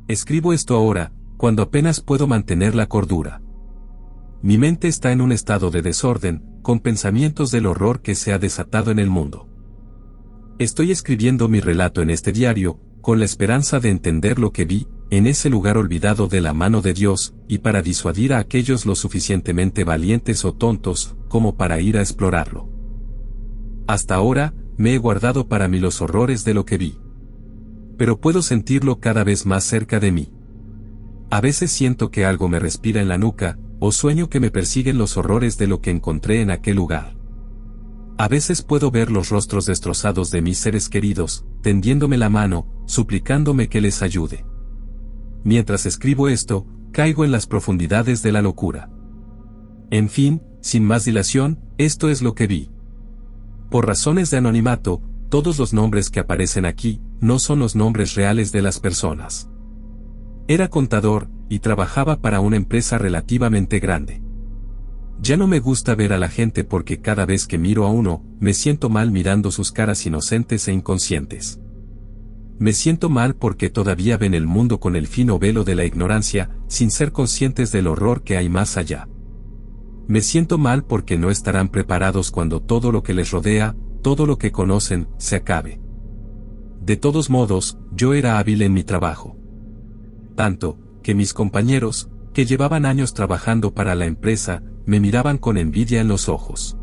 Escribo esto ahora, cuando apenas puedo mantener la cordura. Mi mente está en un estado de desorden, con pensamientos del horror que se ha desatado en el mundo. Estoy escribiendo mi relato en este diario, con la esperanza de entender lo que vi, en ese lugar olvidado de la mano de Dios, y para disuadir a aquellos lo suficientemente valientes o tontos, como para ir a explorarlo. Hasta ahora, me he guardado para mí los horrores de lo que vi. Pero puedo sentirlo cada vez más cerca de mí. A veces siento que algo me respira en la nuca, o sueño que me persiguen los horrores de lo que encontré en aquel lugar. A veces puedo ver los rostros destrozados de mis seres queridos, tendiéndome la mano, suplicándome que les ayude. Mientras escribo esto, caigo en las profundidades de la locura. En fin, sin más dilación, esto es lo que vi. Por razones de anonimato, todos los nombres que aparecen aquí, no son los nombres reales de las personas. Era contador, y trabajaba para una empresa relativamente grande. Ya no me gusta ver a la gente porque cada vez que miro a uno, me siento mal mirando sus caras inocentes e inconscientes. Me siento mal porque todavía ven el mundo con el fino velo de la ignorancia, sin ser conscientes del horror que hay más allá. Me siento mal porque no estarán preparados cuando todo lo que les rodea, todo lo que conocen, se acabe. De todos modos, yo era hábil en mi trabajo. Tanto, que mis compañeros, que llevaban años trabajando para la empresa, me miraban con envidia en los ojos.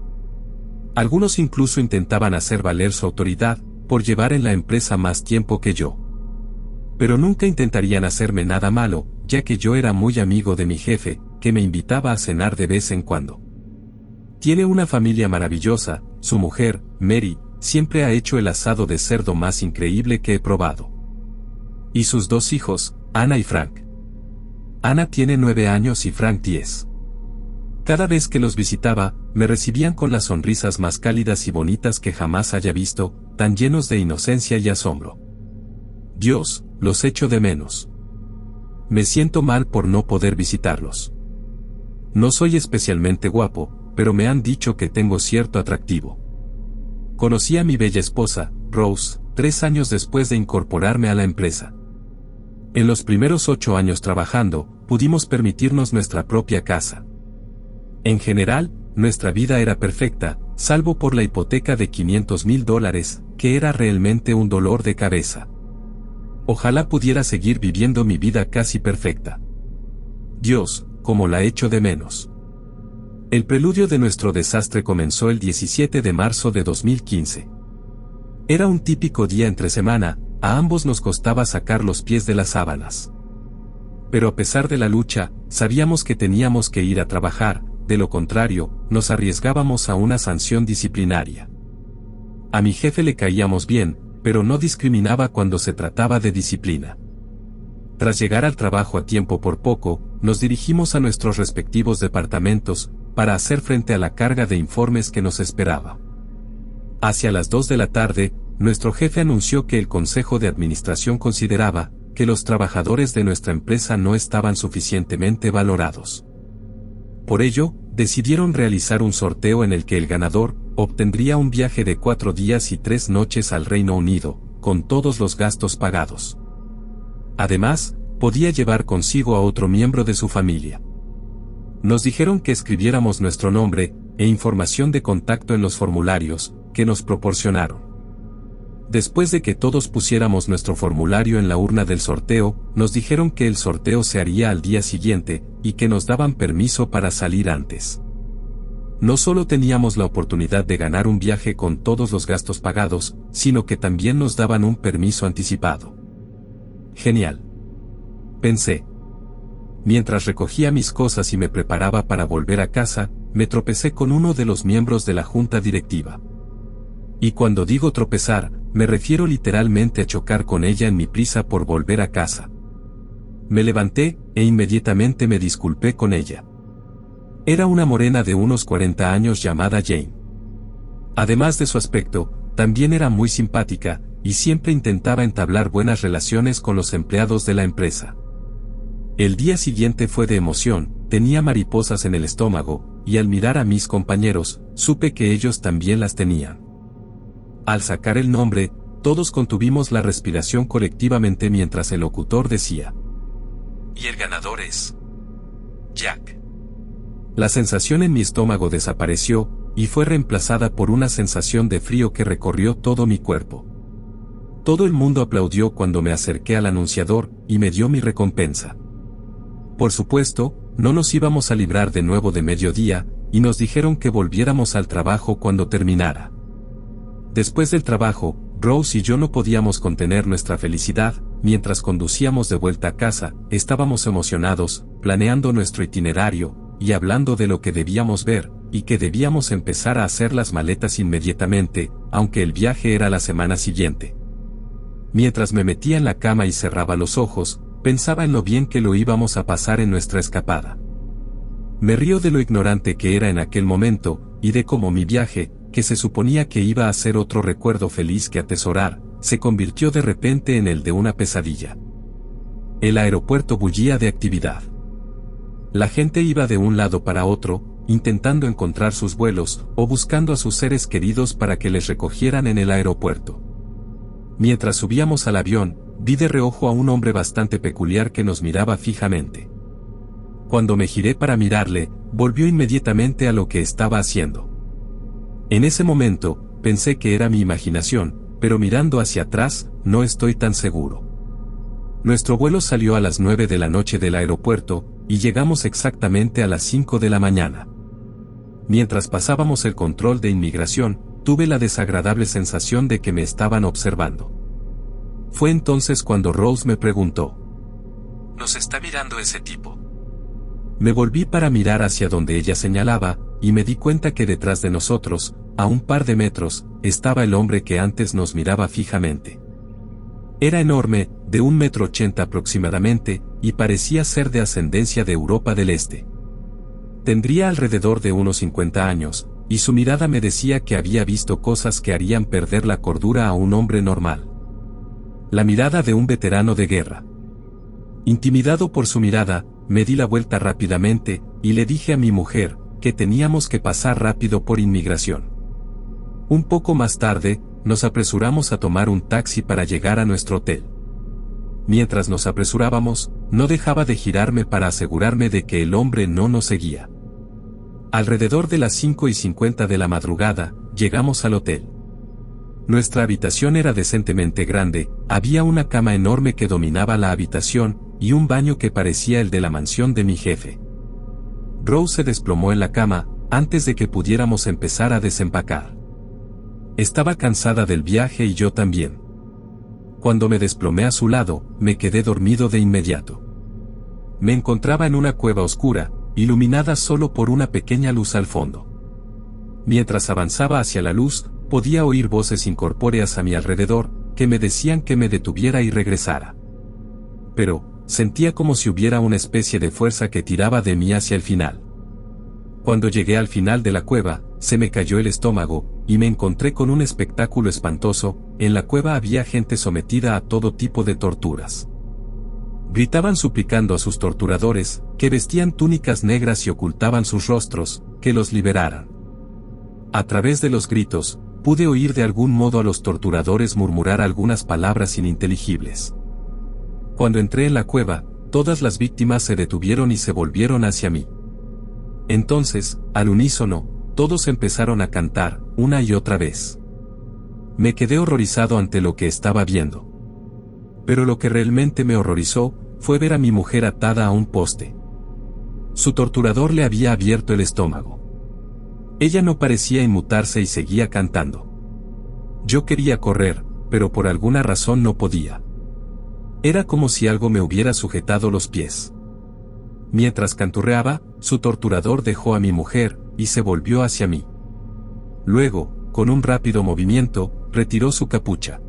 Algunos incluso intentaban hacer valer su autoridad, por llevar en la empresa más tiempo que yo. Pero nunca intentarían hacerme nada malo, ya que yo era muy amigo de mi jefe, que me invitaba a cenar de vez en cuando. Tiene una familia maravillosa, su mujer, Mary, siempre ha hecho el asado de cerdo más increíble que he probado. Y sus dos hijos, Anna y Frank. Anna tiene 9 años y Frank 10. Cada vez que los visitaba, me recibían con las sonrisas más cálidas y bonitas que jamás haya visto, tan llenos de inocencia y asombro. Dios, los echo de menos. Me siento mal por no poder visitarlos. No soy especialmente guapo, pero me han dicho que tengo cierto atractivo. Conocí a mi bella esposa, Rose, 3 años después de incorporarme a la empresa. En los primeros 8 años trabajando, pudimos permitirnos nuestra propia casa. En general, nuestra vida era perfecta, salvo por la hipoteca de $500,000, que era realmente un dolor de cabeza. Ojalá pudiera seguir viviendo mi vida casi perfecta. Dios, cómo la echo de menos. El preludio de nuestro desastre comenzó el 17 de marzo de 2015. Era un típico día entre semana, a ambos nos costaba sacar los pies de las sábanas. Pero a pesar de la lucha, sabíamos que teníamos que ir a trabajar, de lo contrario, nos arriesgábamos a una sanción disciplinaria. A mi jefe le caíamos bien, pero no discriminaba cuando se trataba de disciplina. Tras llegar al trabajo a tiempo por poco, nos dirigimos a nuestros respectivos departamentos, para hacer frente a la carga de informes que nos esperaba. Hacia las 2 de la tarde, nuestro jefe anunció que el Consejo de Administración consideraba que los trabajadores de nuestra empresa no estaban suficientemente valorados. Por ello, decidieron realizar un sorteo en el que el ganador obtendría un viaje de 4 días y 3 noches al Reino Unido, con todos los gastos pagados. Además, podía llevar consigo a otro miembro de su familia. Nos dijeron que escribiéramos nuestro nombre e información de contacto en los formularios que nos proporcionaron. Después de que todos pusiéramos nuestro formulario en la urna del sorteo, nos dijeron que el sorteo se haría al día siguiente, y que nos daban permiso para salir antes. No solo teníamos la oportunidad de ganar un viaje con todos los gastos pagados, sino que también nos daban un permiso anticipado. Genial. Pensé. Mientras recogía mis cosas y me preparaba para volver a casa, me tropecé con uno de los miembros de la junta directiva. Y cuando digo tropezar, me refiero literalmente a chocar con ella en mi prisa por volver a casa. Me levanté, e inmediatamente me disculpé con ella. Era una morena de unos 40 años llamada Jane. Además de su aspecto, también era muy simpática, y siempre intentaba entablar buenas relaciones con los empleados de la empresa. El día siguiente fue de emoción, tenía mariposas en el estómago, y al mirar a mis compañeros, supe que ellos también las tenían. Al sacar el nombre, todos contuvimos la respiración colectivamente mientras el locutor decía: Y el ganador es Jack. La sensación en mi estómago desapareció, y fue reemplazada por una sensación de frío que recorrió todo mi cuerpo. Todo el mundo aplaudió cuando me acerqué al anunciador, y me dio mi recompensa. Por supuesto, no nos íbamos a librar de nuevo de mediodía, y nos dijeron que volviéramos al trabajo cuando terminara. Después del trabajo, Rose y yo no podíamos contener nuestra felicidad. Mientras conducíamos de vuelta a casa, estábamos emocionados, planeando nuestro itinerario, y hablando de lo que debíamos ver, y que debíamos empezar a hacer las maletas inmediatamente, aunque el viaje era la semana siguiente. Mientras me metía en la cama y cerraba los ojos, pensaba en lo bien que lo íbamos a pasar en nuestra escapada. Me río de lo ignorante que era en aquel momento, y de cómo mi viaje, que se suponía que iba a ser otro recuerdo feliz que atesorar, se convirtió de repente en el de una pesadilla. El aeropuerto bullía de actividad. La gente iba de un lado para otro, intentando encontrar sus vuelos, o buscando a sus seres queridos para que les recogieran en el aeropuerto. Mientras subíamos al avión, vi de reojo a un hombre bastante peculiar que nos miraba fijamente. Cuando me giré para mirarle, volvió inmediatamente a lo que estaba haciendo. En ese momento, pensé que era mi imaginación, pero mirando hacia atrás, no estoy tan seguro. Nuestro vuelo salió a las 9 de la noche del aeropuerto, y llegamos exactamente a las 5 de la mañana. Mientras pasábamos el control de inmigración, tuve la desagradable sensación de que me estaban observando. Fue entonces cuando Rose me preguntó: ¿nos está mirando ese tipo? Me volví para mirar hacia donde ella señalaba, y me di cuenta que detrás de nosotros, a un par de metros, estaba el hombre que antes nos miraba fijamente. Era enorme, de 1,80 m aproximadamente, y parecía ser de ascendencia de Europa del Este. Tendría alrededor de unos 50 años, y su mirada me decía que había visto cosas que harían perder la cordura a un hombre normal. La mirada de un veterano de guerra. Intimidado por su mirada, me di la vuelta rápidamente, y le dije a mi mujer, que teníamos que pasar rápido por inmigración. Un poco más tarde, nos apresuramos a tomar un taxi para llegar a nuestro hotel. Mientras nos apresurábamos, no dejaba de girarme para asegurarme de que el hombre no nos seguía. Alrededor de las 5:50 de la madrugada, llegamos al hotel. Nuestra habitación era decentemente grande, había una cama enorme que dominaba la habitación, y un baño que parecía el de la mansión de mi jefe. Rose se desplomó en la cama, antes de que pudiéramos empezar a desempacar. Estaba cansada del viaje y yo también. Cuando me desplomé a su lado, me quedé dormido de inmediato. Me encontraba en una cueva oscura, iluminada solo por una pequeña luz al fondo. Mientras avanzaba hacia la luz, podía oír voces incorpóreas a mi alrededor, que me decían que me detuviera y regresara. Pero, sentía como si hubiera una especie de fuerza que tiraba de mí hacia el final. Cuando llegué al final de la cueva, se me cayó el estómago, y me encontré con un espectáculo espantoso. En la cueva había gente sometida a todo tipo de torturas. Gritaban suplicando a sus torturadores, que vestían túnicas negras y ocultaban sus rostros, que los liberaran. A través de los gritos, pude oír de algún modo a los torturadores murmurar algunas palabras ininteligibles. Cuando entré en la cueva, todas las víctimas se detuvieron y se volvieron hacia mí. Entonces, al unísono, todos empezaron a cantar, una y otra vez. Me quedé horrorizado ante lo que estaba viendo. Pero lo que realmente me horrorizó, fue ver a mi mujer atada a un poste. Su torturador le había abierto el estómago. Ella no parecía inmutarse y seguía cantando. Yo quería correr, pero por alguna razón no podía. Era como si algo me hubiera sujetado los pies. Mientras canturreaba, su torturador dejó a mi mujer, y se volvió hacia mí. Luego, con un rápido movimiento, retiró su capucha.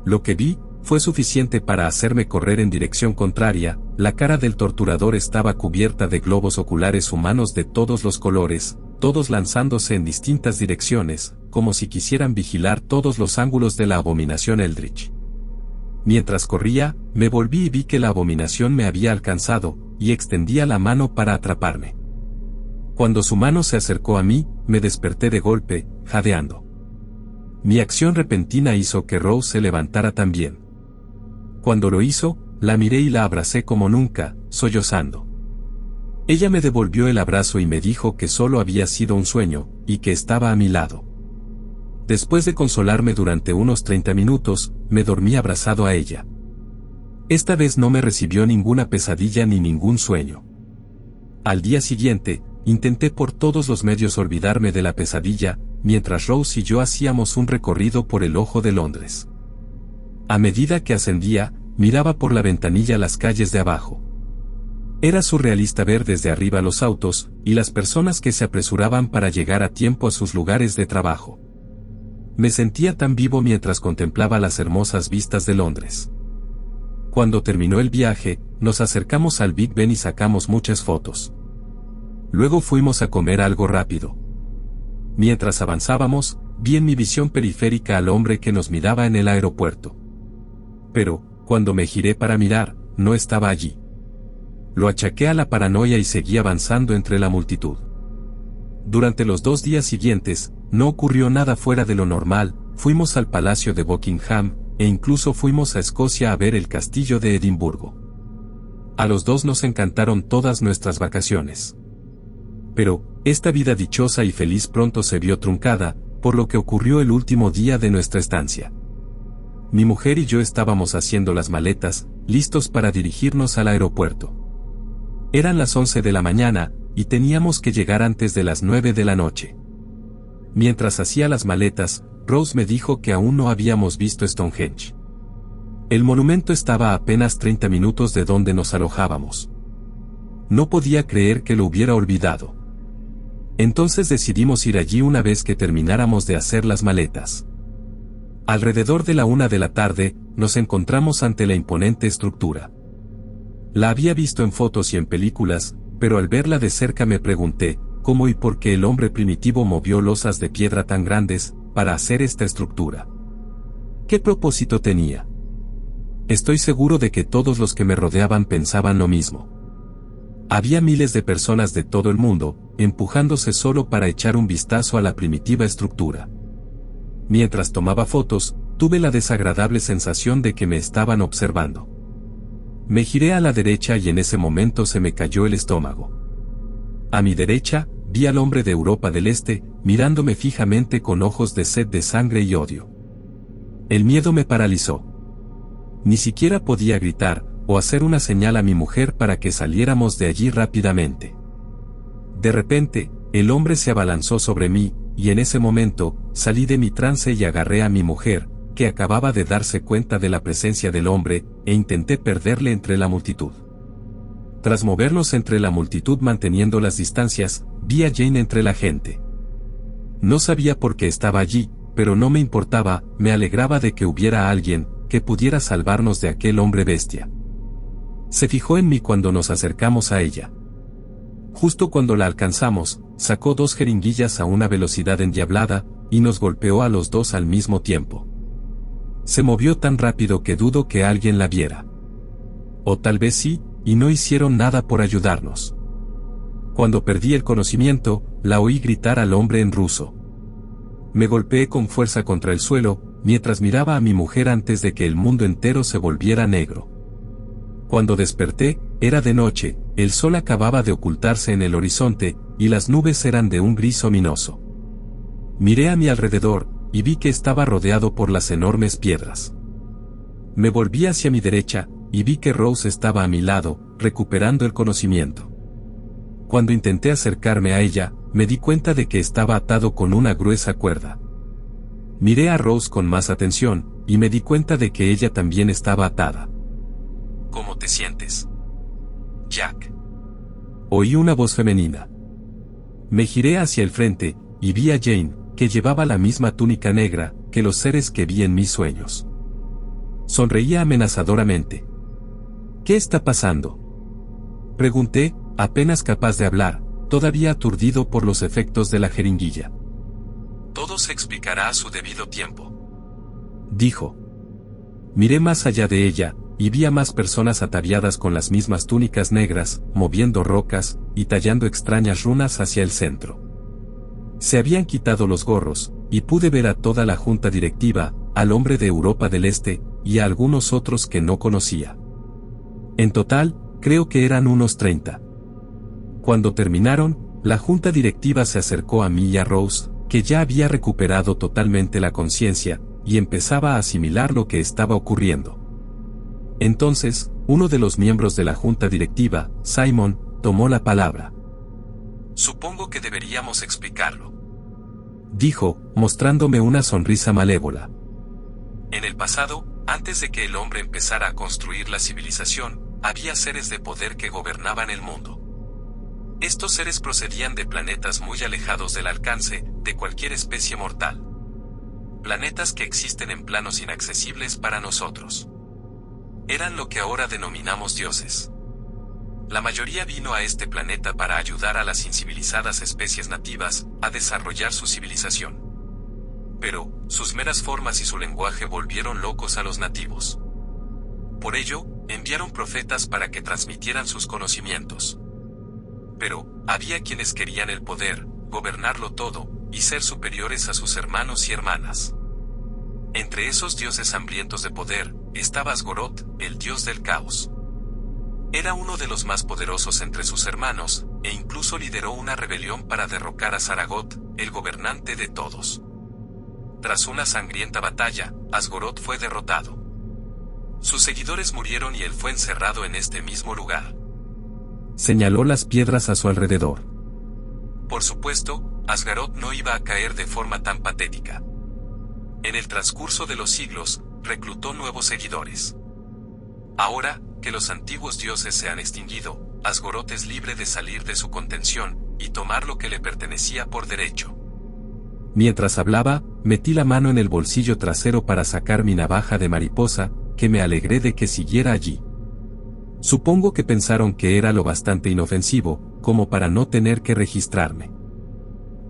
Lo que vi, fue suficiente para hacerme correr en dirección contraria. La cara del torturador estaba cubierta de globos oculares humanos de todos los colores, todos lanzándose en distintas direcciones, como si quisieran vigilar todos los ángulos de la abominación Eldritch. Mientras corría, me volví y vi que la abominación me había alcanzado, y extendía la mano para atraparme. Cuando su mano se acercó a mí, me desperté de golpe, jadeando. Mi acción repentina hizo que Rose se levantara también. Cuando lo hizo, la miré y la abracé como nunca, sollozando. Ella me devolvió el abrazo y me dijo que solo había sido un sueño, y que estaba a mi lado. Después de consolarme durante unos 30 minutos, me dormí abrazado a ella. Esta vez no me recibió ninguna pesadilla ni ningún sueño. Al día siguiente, intenté por todos los medios olvidarme de la pesadilla, mientras Rose y yo hacíamos un recorrido por el Ojo de Londres. A medida que ascendía, miraba por la ventanilla las calles de abajo. Era surrealista ver desde arriba los autos, y las personas que se apresuraban para llegar a tiempo a sus lugares de trabajo. Me sentía tan vivo mientras contemplaba las hermosas vistas de Londres. Cuando terminó el viaje, nos acercamos al Big Ben y sacamos muchas fotos. Luego fuimos a comer algo rápido. Mientras avanzábamos, vi en mi visión periférica al hombre que nos miraba en el aeropuerto. Pero, cuando me giré para mirar, no estaba allí. Lo achaqué a la paranoia y seguí avanzando entre la multitud. Durante los 2 días siguientes, no ocurrió nada fuera de lo normal, fuimos al Palacio de Buckingham, e incluso fuimos a Escocia a ver el castillo de Edimburgo. A los dos nos encantaron todas nuestras vacaciones. Pero, esta vida dichosa y feliz pronto se vio truncada, por lo que ocurrió el último día de nuestra estancia. Mi mujer y yo estábamos haciendo las maletas, listos para dirigirnos al aeropuerto. Eran las 11 de la mañana, y teníamos que llegar antes de las 9 de la noche. Mientras hacía las maletas, Rose me dijo que aún no habíamos visto Stonehenge. El monumento estaba a apenas 30 minutos de donde nos alojábamos. No podía creer que lo hubiera olvidado. Entonces decidimos ir allí una vez que termináramos de hacer las maletas. Alrededor de la 1 de la tarde, nos encontramos ante la imponente estructura. La había visto en fotos y en películas, pero al verla de cerca me pregunté, ¿cómo y por qué el hombre primitivo movió losas de piedra tan grandes, para hacer esta estructura? ¿Qué propósito tenía? Estoy seguro de que todos los que me rodeaban pensaban lo mismo. Había miles de personas de todo el mundo, empujándose solo para echar un vistazo a la primitiva estructura. Mientras tomaba fotos, tuve la desagradable sensación de que me estaban observando. Me giré a la derecha y en ese momento se me cayó el estómago. A mi derecha, vi al hombre de Europa del Este, mirándome fijamente con ojos de sed de sangre y odio. El miedo me paralizó. Ni siquiera podía gritar, o hacer una señal a mi mujer para que saliéramos de allí rápidamente. De repente, el hombre se abalanzó sobre mí, y en ese momento, salí de mi trance y agarré a mi mujer, que acababa de darse cuenta de la presencia del hombre, e intenté perderle entre la multitud. Tras movernos entre la multitud manteniendo las distancias, vi a Jane entre la gente. No sabía por qué estaba allí, pero no me importaba, me alegraba de que hubiera alguien, que pudiera salvarnos de aquel hombre bestia. Se fijó en mí cuando nos acercamos a ella. Justo cuando la alcanzamos, sacó 2 jeringuillas a una velocidad endiablada, y nos golpeó a los dos al mismo tiempo. Se movió tan rápido que dudo que alguien la viera. O tal vez sí, y no hicieron nada por ayudarnos. Cuando perdí el conocimiento, la oí gritar al hombre en ruso. Me golpeé con fuerza contra el suelo, mientras miraba a mi mujer antes de que el mundo entero se volviera negro. Cuando desperté, era de noche, el sol acababa de ocultarse en el horizonte, y las nubes eran de un gris ominoso. Miré a mi alrededor, y vi que estaba rodeado por las enormes piedras. Me volví hacia mi derecha, y vi que Rose estaba a mi lado, recuperando el conocimiento. Cuando intenté acercarme a ella, me di cuenta de que estaba atado con una gruesa cuerda. Miré a Rose con más atención, y me di cuenta de que ella también estaba atada. ¿Cómo te sientes, Jack? Oí una voz femenina. Me giré hacia el frente, y vi a Jane, que llevaba la misma túnica negra, que los seres que vi en mis sueños. Sonreía amenazadoramente. ¿Qué está pasando?, pregunté, apenas capaz de hablar, todavía aturdido por los efectos de la jeringuilla. Todo se explicará a su debido tiempo, dijo. Miré más allá de ella, y vi a más personas ataviadas con las mismas túnicas negras, moviendo rocas, y tallando extrañas runas hacia el centro. Se habían quitado los gorros, y pude ver a toda la junta directiva, al hombre de Europa del Este, y a algunos otros que no conocía. En total, creo que eran unos 30. Cuando terminaron, la junta directiva se acercó a mí y a Rose, que ya había recuperado totalmente la conciencia, y empezaba a asimilar lo que estaba ocurriendo. Entonces, uno de los miembros de la junta directiva, Simon, tomó la palabra. «Supongo que deberíamos explicarlo», dijo, mostrándome una sonrisa malévola. «En el pasado, antes de que el hombre empezara a construir la civilización, había seres de poder que gobernaban el mundo. Estos seres procedían de planetas muy alejados del alcance de cualquier especie mortal. Planetas que existen en planos inaccesibles para nosotros. Eran lo que ahora denominamos dioses. La mayoría vino a este planeta para ayudar a las incivilizadas especies nativas a desarrollar su civilización. Pero, sus meras formas y su lenguaje volvieron locos a los nativos. Por ello, enviaron profetas para que transmitieran sus conocimientos. Pero, había quienes querían el poder, gobernarlo todo, y ser superiores a sus hermanos y hermanas. Entre esos dioses hambrientos de poder, estaba Asgoroth, el dios del caos. Era uno de los más poderosos entre sus hermanos, e incluso lideró una rebelión para derrocar a Zaragoth, el gobernante de todos. Tras una sangrienta batalla, Asgoroth fue derrotado. Sus seguidores murieron y él fue encerrado en este mismo lugar. Señaló las piedras a su alrededor. Por supuesto, Asgoroth no iba a caer de forma tan patética. En el transcurso de los siglos, reclutó nuevos seguidores. Ahora, que los antiguos dioses se han extinguido, Asgoroth es libre de salir de su contención, y tomar lo que le pertenecía por derecho. Mientras hablaba, metí la mano en el bolsillo trasero para sacar mi navaja de mariposa, que me alegré de que siguiera allí. Supongo que pensaron que era lo bastante inofensivo, como para no tener que registrarme.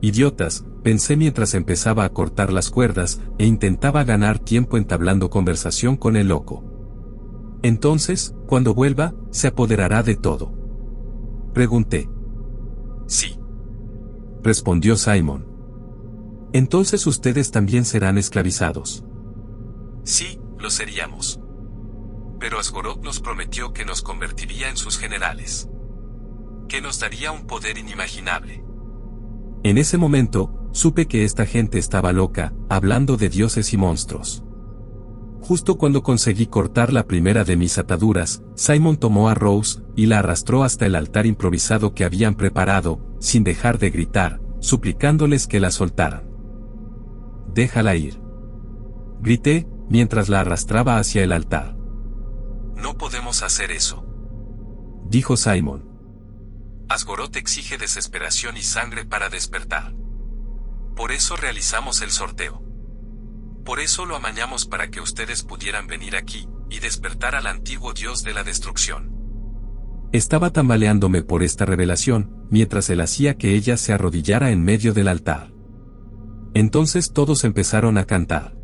Idiotas, pensé mientras empezaba a cortar las cuerdas, e intentaba ganar tiempo entablando conversación con el loco. Entonces, cuando vuelva, ¿se apoderará de todo?, pregunté. Sí, respondió Simon. Entonces ustedes también serán esclavizados. Sí, lo seríamos. Pero Asgoroth nos prometió que nos convertiría en sus generales. Que nos daría un poder inimaginable. En ese momento, supe que esta gente estaba loca, hablando de dioses y monstruos. Justo cuando conseguí cortar la primera de mis ataduras, Simon tomó a Rose y la arrastró hasta el altar improvisado que habían preparado, sin dejar de gritar, suplicándoles que la soltaran. «Déjala ir», grité, mientras la arrastraba hacia el altar. «No podemos hacer eso», dijo Simon. «Asgoroth exige desesperación y sangre para despertar. Por eso realizamos el sorteo. Por eso lo amañamos para que ustedes pudieran venir aquí, y despertar al antiguo dios de la destrucción». Estaba tambaleándome por esta revelación, mientras él hacía que ella se arrodillara en medio del altar. Entonces todos empezaron a cantar.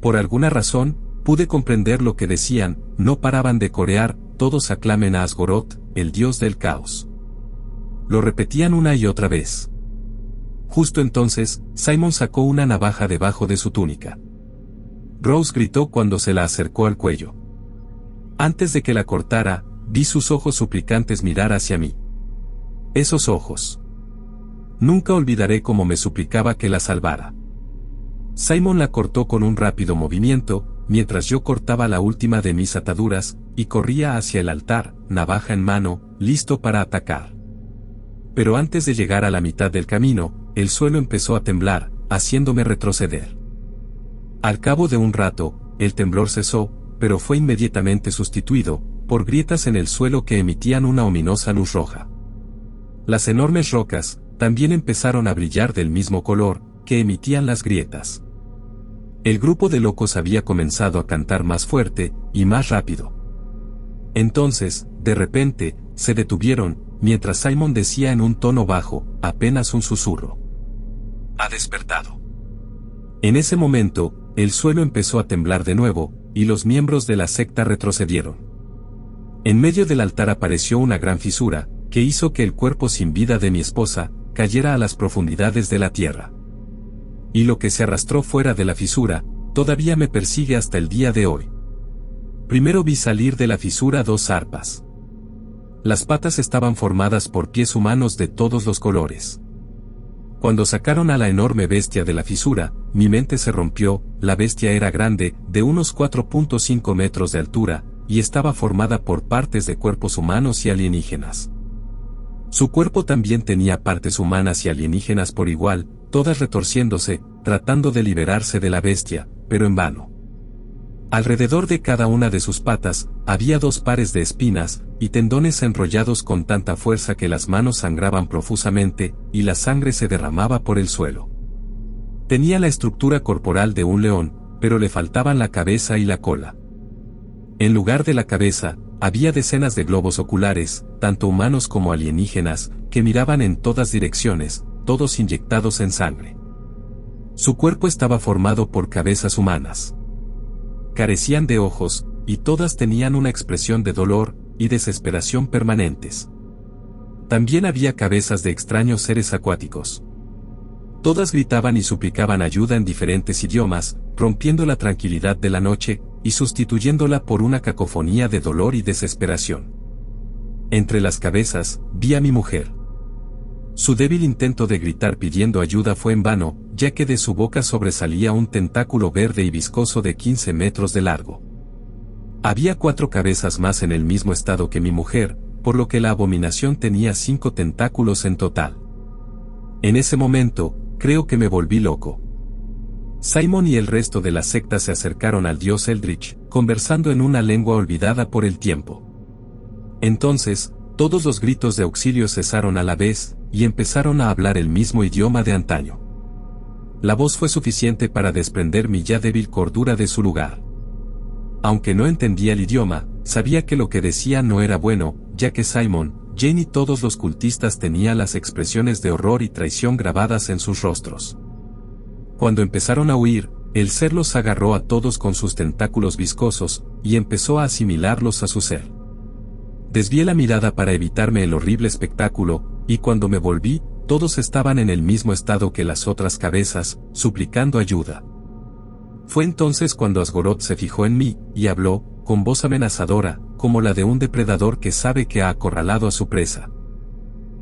Por alguna razón, pude comprender lo que decían, no paraban de corear, todos aclamen a Asgoroth, el dios del caos. Lo repetían una y otra vez. Justo entonces, Simon sacó una navaja debajo de su túnica. Rose gritó cuando se la acercó al cuello. Antes de que la cortara, vi sus ojos suplicantes mirar hacia mí. Esos ojos. Nunca olvidaré cómo me suplicaba que la salvara. Simon la cortó con un rápido movimiento, mientras yo cortaba la última de mis ataduras, y corría hacia el altar, navaja en mano, listo para atacar. Pero antes de llegar a la mitad del camino, el suelo empezó a temblar, haciéndome retroceder. Al cabo de un rato, el temblor cesó, pero fue inmediatamente sustituido por grietas en el suelo que emitían una ominosa luz roja. Las enormes rocas también empezaron a brillar del mismo color que emitían las grietas. El grupo de locos había comenzado a cantar más fuerte y más rápido. Entonces, de repente, se detuvieron, mientras Simon decía en un tono bajo, apenas un susurro: «Ha despertado». En ese momento, el suelo empezó a temblar de nuevo, y los miembros de la secta retrocedieron. En medio del altar apareció una gran fisura, que hizo que el cuerpo sin vida de mi esposa cayera a las profundidades de la tierra. Y lo que se arrastró fuera de la fisura, todavía me persigue hasta el día de hoy. Primero vi salir de la fisura 2 arpas. Las patas estaban formadas por pies humanos de todos los colores. Cuando sacaron a la enorme bestia de la fisura, mi mente se rompió. La bestia era grande, de unos 4.5 metros de altura, y estaba formada por partes de cuerpos humanos y alienígenas. Su cuerpo también tenía partes humanas y alienígenas por igual, todas retorciéndose, tratando de liberarse de la bestia, pero en vano. Alrededor de cada una de sus patas, había 2 pares de espinas, y tendones enrollados con tanta fuerza que las manos sangraban profusamente, y la sangre se derramaba por el suelo. Tenía la estructura corporal de un león, pero le faltaban la cabeza y la cola. En lugar de la cabeza, había decenas de globos oculares, tanto humanos como alienígenas, que miraban en todas direcciones, todos inyectados en sangre. Su cuerpo estaba formado por cabezas humanas. Carecían de ojos, y todas tenían una expresión de dolor y desesperación permanentes. También había cabezas de extraños seres acuáticos. Todas gritaban y suplicaban ayuda en diferentes idiomas, rompiendo la tranquilidad de la noche, y sustituyéndola por una cacofonía de dolor y desesperación. Entre las cabezas, vi a mi mujer. Su débil intento de gritar pidiendo ayuda fue en vano, ya que de su boca sobresalía un tentáculo verde y viscoso de 15 metros de largo. Había 4 cabezas más en el mismo estado que mi mujer, por lo que la abominación tenía 5 tentáculos en total. En ese momento, creo que me volví loco. Simon y el resto de la secta se acercaron al dios Eldritch, conversando en una lengua olvidada por el tiempo. Entonces, todos los gritos de auxilio cesaron a la vez, y empezaron a hablar el mismo idioma de antaño. La voz fue suficiente para desprender mi ya débil cordura de su lugar. Aunque no entendía el idioma, sabía que lo que decía no era bueno, ya que Simon, Jane y todos los cultistas tenían las expresiones de horror y traición grabadas en sus rostros. Cuando empezaron a huir, el ser los agarró a todos con sus tentáculos viscosos, y empezó a asimilarlos a su ser. Desvié la mirada para evitarme el horrible espectáculo, y cuando me volví, todos estaban en el mismo estado que las otras cabezas, suplicando ayuda. Fue entonces cuando Asgoroth se fijó en mí, y habló, con voz amenazadora, como la de un depredador que sabe que ha acorralado a su presa.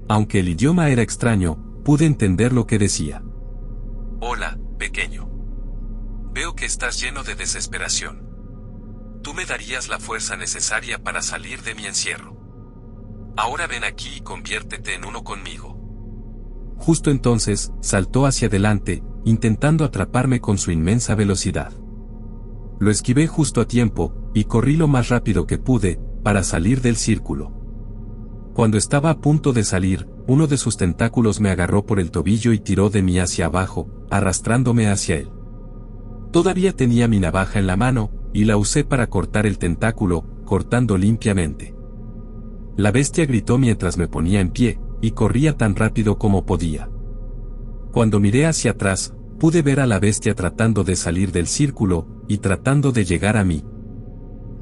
Aunque el idioma era extraño, pude entender lo que decía. Hola, pequeño. Veo que estás lleno de desesperación. Tú me darías la fuerza necesaria para salir de mi encierro. Ahora ven aquí y conviértete en uno conmigo. Justo entonces, saltó hacia adelante, intentando atraparme con su inmensa velocidad. Lo esquivé justo a tiempo, y corrí lo más rápido que pude, para salir del círculo. Cuando estaba a punto de salir, uno de sus tentáculos me agarró por el tobillo y tiró de mí hacia abajo, arrastrándome hacia él. Todavía tenía mi navaja en la mano, y la usé para cortar el tentáculo, cortando limpiamente. La bestia gritó mientras me ponía en pie, y corría tan rápido como podía. Cuando miré hacia atrás, pude ver a la bestia tratando de salir del círculo, y tratando de llegar a mí.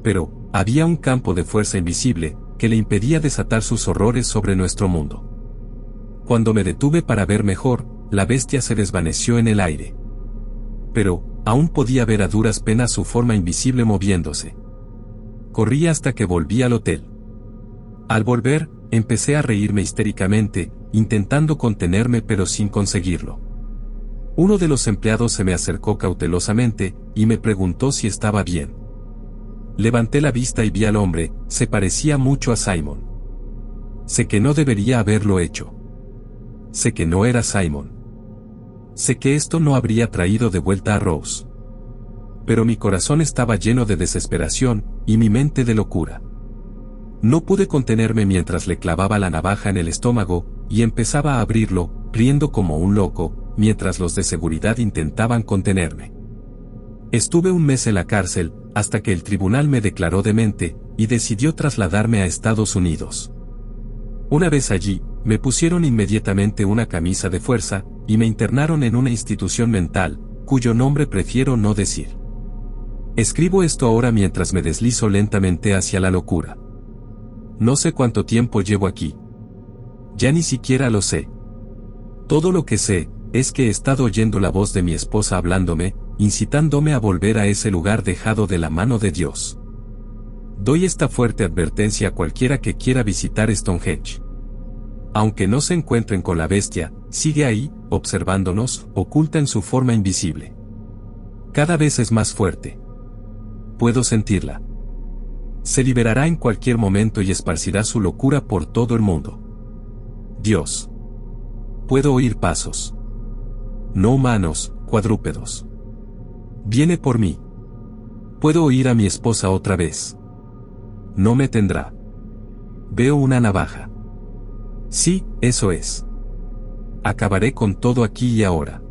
Pero, había un campo de fuerza invisible, que le impedía desatar sus horrores sobre nuestro mundo. Cuando me detuve para ver mejor, la bestia se desvaneció en el aire. Pero, aún podía ver a duras penas su forma invisible moviéndose. Corrí hasta que volví al hotel. Al volver, empecé a reírme histéricamente, intentando contenerme pero sin conseguirlo. Uno de los empleados se me acercó cautelosamente, y me preguntó si estaba bien. Levanté la vista y vi al hombre, se parecía mucho a Simon. Sé que no debería haberlo hecho. Sé que no era Simon. Sé que esto no habría traído de vuelta a Rose. Pero mi corazón estaba lleno de desesperación, y mi mente de locura. No pude contenerme mientras le clavaba la navaja en el estómago, y empezaba a abrirlo, riendo como un loco, mientras los de seguridad intentaban contenerme. Estuve un mes en la cárcel, hasta que el tribunal me declaró demente, y decidió trasladarme a Estados Unidos. Una vez allí, me pusieron inmediatamente una camisa de fuerza, y me internaron en una institución mental, cuyo nombre prefiero no decir. Escribo esto ahora mientras me deslizo lentamente hacia la locura. No sé cuánto tiempo llevo aquí. Ya ni siquiera lo sé. Todo lo que sé, es que he estado oyendo la voz de mi esposa hablándome, incitándome a volver a ese lugar dejado de la mano de Dios. Doy esta fuerte advertencia a cualquiera que quiera visitar Stonehenge. Aunque no se encuentren con la bestia, sigue ahí, observándonos, oculta en su forma invisible. Cada vez es más fuerte. Puedo sentirla. Se liberará en cualquier momento y esparcirá su locura por todo el mundo. Dios. Puedo oír pasos. No humanos, cuadrúpedos. Viene por mí. Puedo oír a mi esposa otra vez. No me tendrá. Veo una navaja. Sí, eso es. Acabaré con todo aquí y ahora.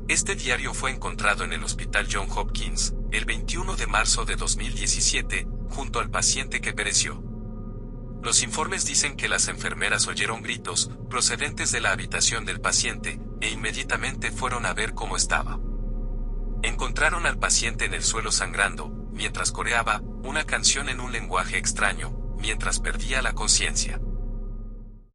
Este diario fue encontrado en el Hospital John Hopkins, el 21 de marzo de 2017, junto al paciente que pereció. Los informes dicen que las enfermeras oyeron gritos, procedentes de la habitación del paciente, e inmediatamente fueron a ver cómo estaba. Encontraron al paciente en el suelo sangrando, mientras coreaba una canción en un lenguaje extraño, mientras perdía la conciencia.